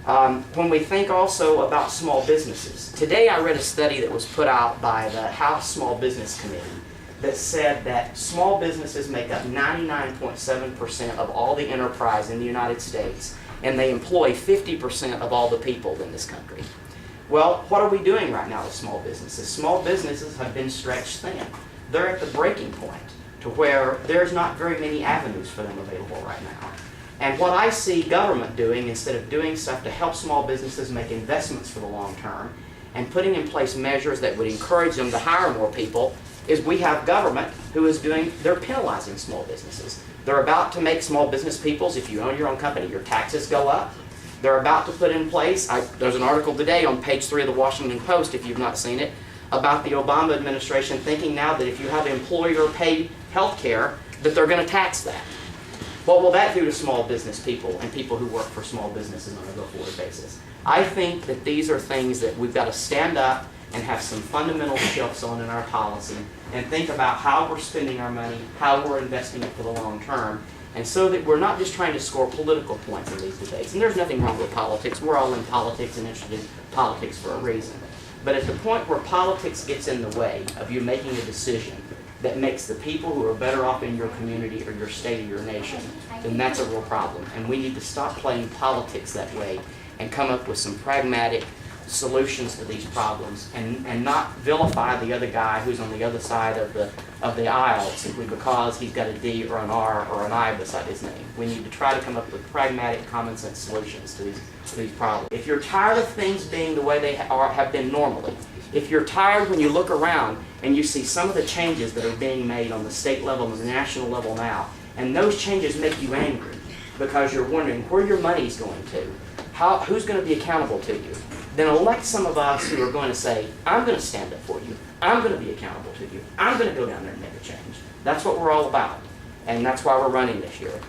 When we think also about small businesses, today I read a study that was put out by the House Small Business Committee that said that small businesses make up 99.7% of all the enterprise in the United States, and they employ 50% of all the people in this country. Well, what are we doing right now with small businesses? Small businesses have been stretched thin. They're at the breaking point to where there's not very many avenues for them available right now. And what I see government doing, instead of doing stuff to help small businesses make investments for the long term and putting in place measures that would encourage them to hire more people, is we have government who is they're penalizing small businesses. They're about to make small business people's, if you own your own company, your taxes go up. They're about to put in place, there's an article today on page 3 of the Washington Post, if you've not seen it, about the Obama administration thinking now that if you have employer-paid health care, that they're going to tax that. What will that do to small business people and people who work for small businesses on a go-forward basis? I think that these are things that we've got to stand up and have some fundamental shifts on in our policy and think about how we're spending our money, how we're investing it for the long term, and so that we're not just trying to score political points in these debates. And there's nothing wrong with politics. We're all in politics and interested in politics for a reason. But at the point where politics gets in the way of you making a decision that makes the people who are better off in your community or your state or your nation, then that's a real problem. And we need to stop playing politics that way and come up with some pragmatic solutions to these problems and not vilify the other guy who's on the other side of the aisle simply because he's got a D or an R or an I beside his name. We need to try to come up with pragmatic, common sense solutions to these problems. If you're tired of things being the way they have been normally, if you're tired when you look around and you see some of the changes that are being made on the state level and the national level now, and those changes make you angry because you're wondering where your money's going to, who's going to be accountable to you, then elect some of us who are going to say, I'm going to stand up for you, I'm going to be accountable to you, I'm going to go down there and make a change. That's what we're all about, and that's why we're running this year.